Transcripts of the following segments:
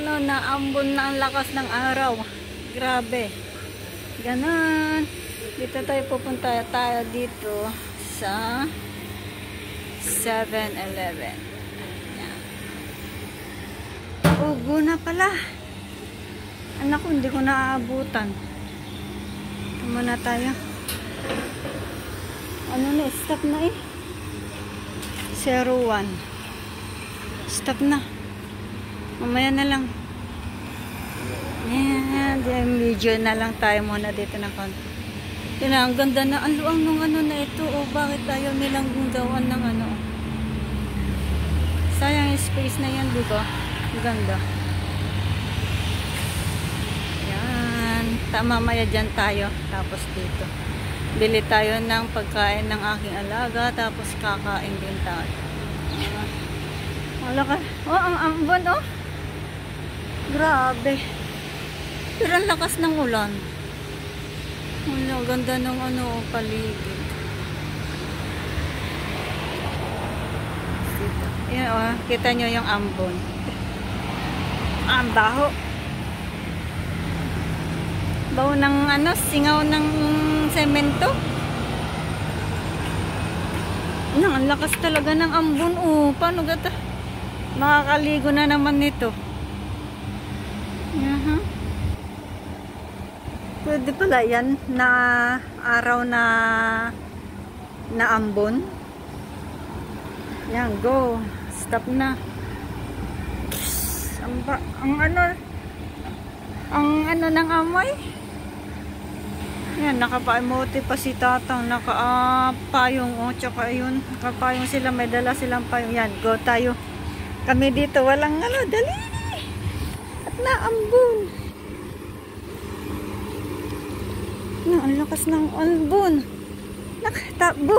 ano, naambon na ang lakas ng araw. Grabe. Ganon. Dito tayo pupunta tayo dito sa 7-Eleven. Ugo na pala. Anak ko, hindi ko naaabutan. Muna tayo. Ano na, stop na eh. 01. Stop na. Mamaya na lang. Yan, video na lang tayo muna dito na konti. Yun na, ang ganda na. Ang luang nung ano na ito. O, bakit ayaw nilang gawan ng ano. Sayang yung space na yan, diba? Ang ganda. Yan. Mamaya dyan tayo. Tapos dito. Bili tayo ng pagkain ng aking alaga. Tapos kakain din tayo. Wala ka. Oh, ang ambon, oh. Grabe. Pero ang lakas ng ulan. Wala, ganda ng ano, paligid. Yan, oh, kita nyo yung ambon. Ang baho. Baho ng ano, singaw ng semento. Ang lakas talaga ng ambon. Oh, paano gata? Makakaligo na naman nito. Pwede pala yan na araw na ambon. Yan, go. Stop na. Ang ano ng amoy. Yan, nakapaimote pa si tatang. Nakapayong. O, tsaka yun. Nakapayong sila. May dala silang payong. Yan, go tayo. Kami dito, walang ano. Dali! At naambon. Ang lakas ng albon. Nakatakbo.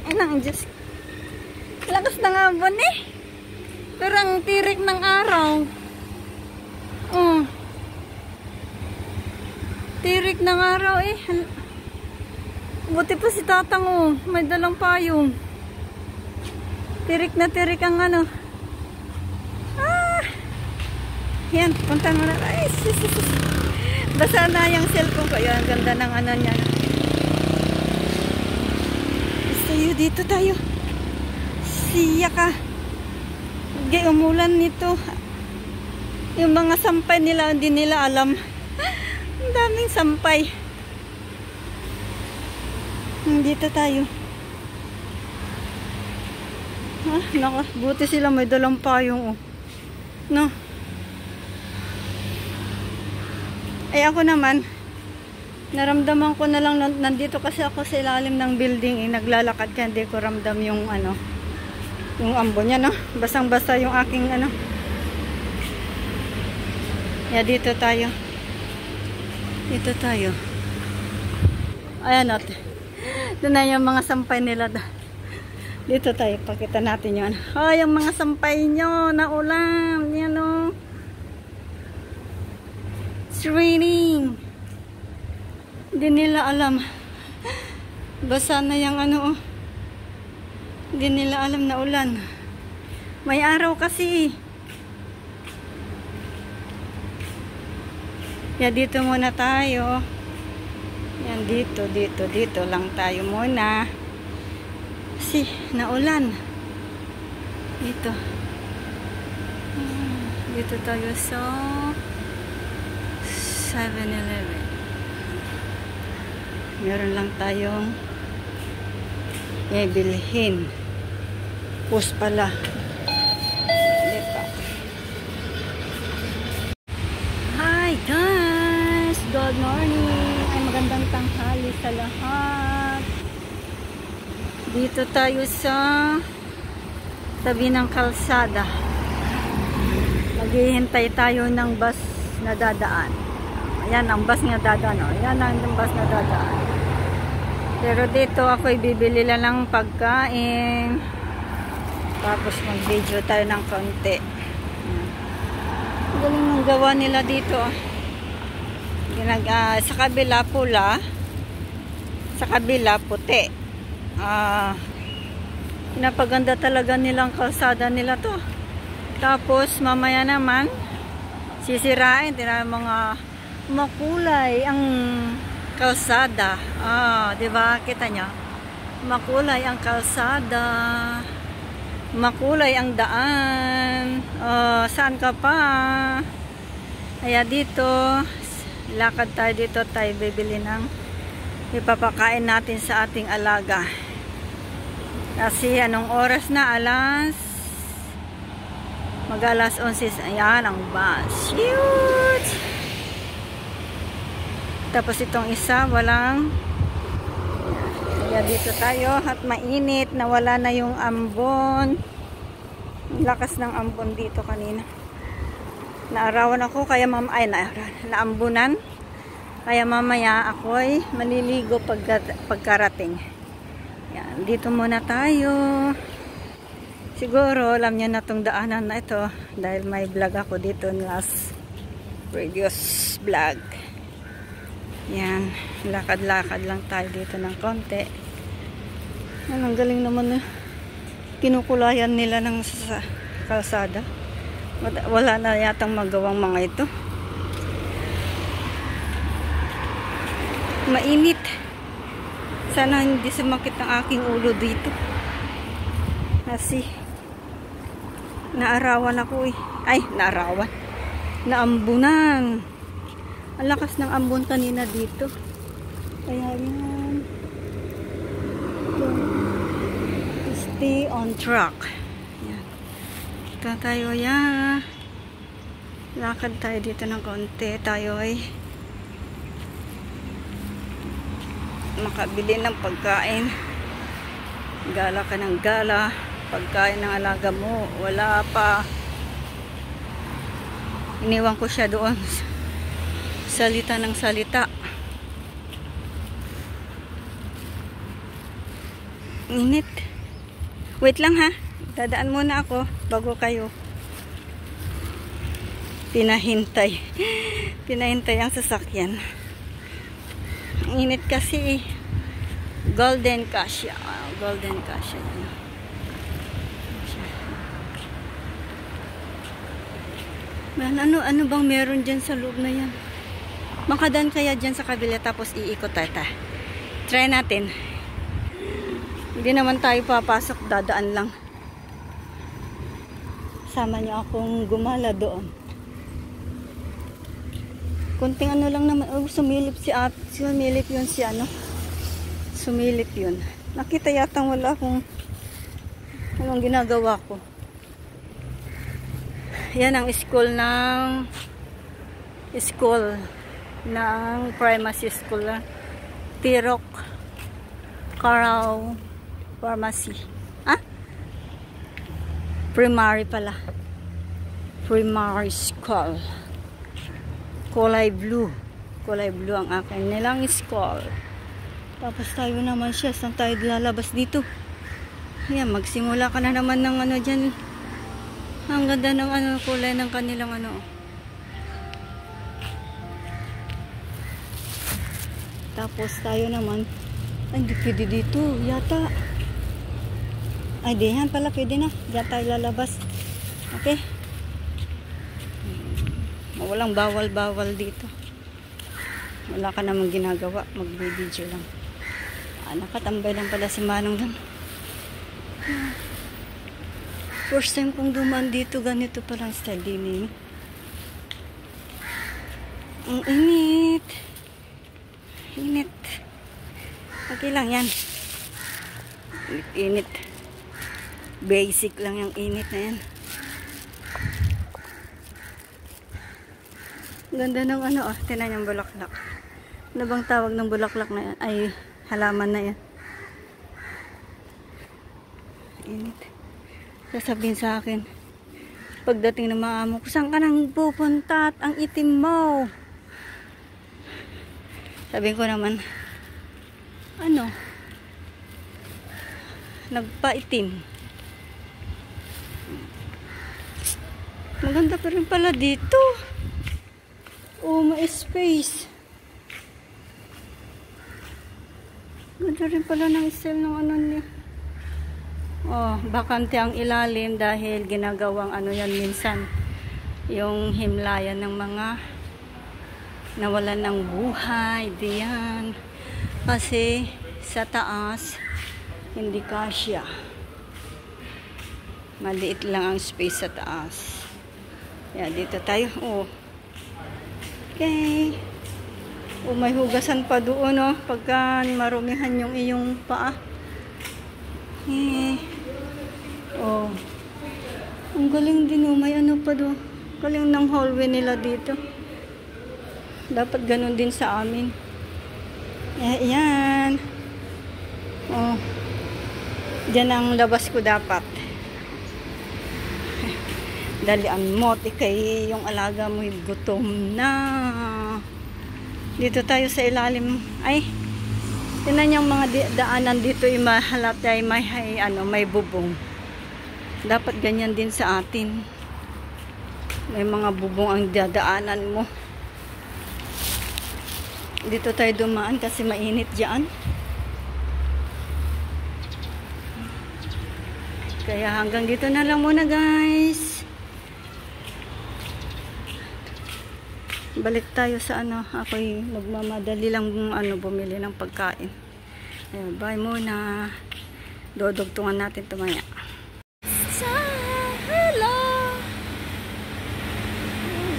Ang Diyos. Lakas ng albon eh. Pero ang tirik ng araw. Tirik ng araw eh. Buti pa si tatang oh. May dalang payong. Tirik na tirik ang ano. Yan, punta mo na. Ay, basa na yung cellphone ko. Yan, ang ganda ng ano niya. Tayo, dito tayo. Siya ka. Hindi umulan nito. Yung mga sampay nila, hindi nila alam. Ang daming sampay. Dito tayo. Buti sila may dalang payong. No? Eh ako naman, naramdaman ko na lang, nandito kasi ako sa ilalim ng building, naglalakad ka, hindi ko ramdam yung ano, yung ambon niya, no? Basang-basa yung aking ano. Dito tayo. Dito tayo. Ayan natin. Doon na yung mga sampay nila. Dito tayo, pakita natin yun. Yung mga sampay nyo na ulam. Yan o. It's raining. Hindi nila alam. Basa na yung ano. Hindi nila alam na ulan. May araw kasi. Dito muna tayo. Yan, dito lang tayo muna. Kasi naulan. Dito. Dito tayo sa 7-Eleven. Meron lang tayong bilhin. Pus pala. Dito. Hi guys! Good morning! Ay magandang tanghali sa lahat. Dito tayo sa tabi ng kalsada. Maghihintay tayo ng bus na dadaan. Ayan ang bus na dadaan. Ayan ang bus na dadaan. Pero dito ako bibili lang ng pagkain. Tapos mag-video tayo ng konti. Galing ng gawa nila dito. Sa kabila pula. Sa kabila puti. Pinapaganda talaga nilang kalsada nila to. Tapos mamaya naman sisirain, tira mga makulay ang kalsada. Ah, 'di ba? Kita nyo? Makulay ang kalsada. Makulay ang daan. Oh, saan ka pa? Kaya dito, lakad tayo dito, tayo bibili ng ipapakain natin sa ating alaga. Kasi anong oras na? Mag-alas 11. Ayan ang bus. Huge! Tapos itong isa, walang. Kaya dito tayo at mainit. Nawala na yung ambon. Lakas ng ambon dito kanina. Naarawan ako kaya naambunan. Kaya mamaya ako'y maliligo pagkarating. Yan, dito muna tayo. Siguro alam niyo na tong daanan na ito dahil may vlog ako dito last previous vlog. Yan, lakad-lakad lang tayo dito ng konti. Yan, ang galing naman na kinukulayan nila ng kalsada. Wala na yatang magawang mga ito. Mainit. Sana hindi sumakit ang aking ulo dito. Kasi naarawan ako eh. Ay, naarawan. Naambunan. Ang lakas ng ambon kanina dito. Kaya yan. Stay on track. Yan. Ito tayo yan. Lakad tayo dito ng konti. Tayo ay makabili ng pagkain. Gala ka ng gala. Pagkain ng alaga mo. Wala pa. Iniwan ko siya doon. Salita ng salita. Init. Wait lang ha. Dadaan muna ako bago kayo. Pinahintay. Pinahintay ang sasakyan. Init kasi. Golden Cassia. Golden Cassia. Man, ano bang meron dyan sa loob na yan? Makadaan kaya dyan sa kabila tapos iikot tayo. Try natin. Hindi naman tayo papasok, dadaan lang. Sama niyo akong gumala doon. Kunting ano lang naman. Oh, sumilip si Ate. Sumilip yun si ano. Sumilip yun. Nakita yatang wala akong anong ginagawa ko. Yan ang school ng primacy school. Tirok Carao Pharmacy. Ah? Primary pala. Primary school. Kulay blue. Kulay blue ang akin nilang school. Tapos tayo naman siya. Saan tayo lalabas dito? Yan, magsimula ka na naman ng ano dyan. Ang ganda ng ano, kulay ng kanilang ano. Tapos tayo naman. Ay, hindi pwede dito. Yata. Ay, di yan pala. Pwede na. Diyan tayo lalabas. Okay? Walang bawal-bawal dito. Wala ka namang ginagawa. Mag-video lang. Nakatambay lang pala si Manong lang. First time kong dumaan dito. Ganito palang style din. Ang init. Init. Okay lang yan. Init. Basic lang yung init na yan. Ganda ng ano, tinan yung bulaklak. Ano bang tawag ng bulaklak na yan? Ay, halaman na yan. Init. Sasabihin sa akin, pagdating ng mga amo ko, saan ka nang pupunta at ang itim mo? Sabihin ko naman, ano? Nagpaitim. Maganda pa rin pala dito. Oh, may space. Ganda rin pala ng style ng ano niya. Oh, bakante ang ilalim dahil ginagawang ano yan minsan. Yung himlayan ng mga nawalan ng buhay. Diyan. Kasi sa taas, hindi kasya. Maliit lang ang space sa taas. Yan, dito tayo. Oh. Okay. Oh, may hugasan pa doon, oh. Pagka marumihan yung iyong paa. Oh. Ang galing din, oh. May ano pa doon. Galing ng hallway nila dito. Dapat ganun din sa amin. Yan. Oh. Diyan ang labas ko dapat. Dalian mo, kay yung alaga mo gutom na. Dito tayo sa ilalim. Ay, tinan yung mga daanan dito ay mahalata ay may bubong. Dapat ganyan din sa atin. May mga bubong ang dadaanan mo. Dito tayo dumaan kasi mainit diyan. Kaya hanggang dito na lang muna, guys. Balik tayo sa ano. Ako'y nagmamadali lang bumili ng pagkain. Ayan, bye muna. Dodugtungan natin tumaya. Hello!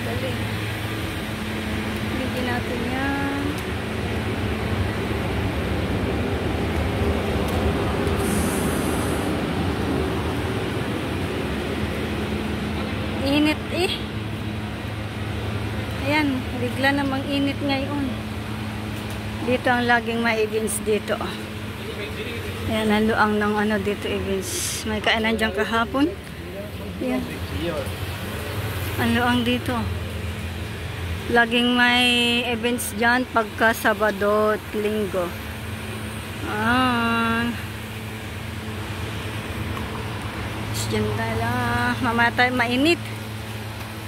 Galing. Bigyan natin yan. Init eh. Ayan, bigla namang init ngayon. Dito ang laging may events dito. Ayan, ang luang ng ano dito events. May kainan dyan kahapon. Ayan. Ang luang dito. Laging may events dyan pagka Sabado at Linggo. Dyan tala. Mamaya tayo mainit.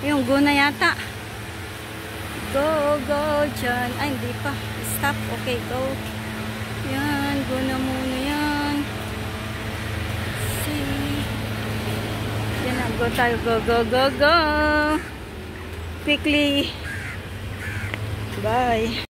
Yung guna yata. Go, go dyan. Ay, hindi pa. Stop. Okay, go. Yan, go na muna yan. See. Yan na, go tayo. Go, go, go, go. Quickly. Bye.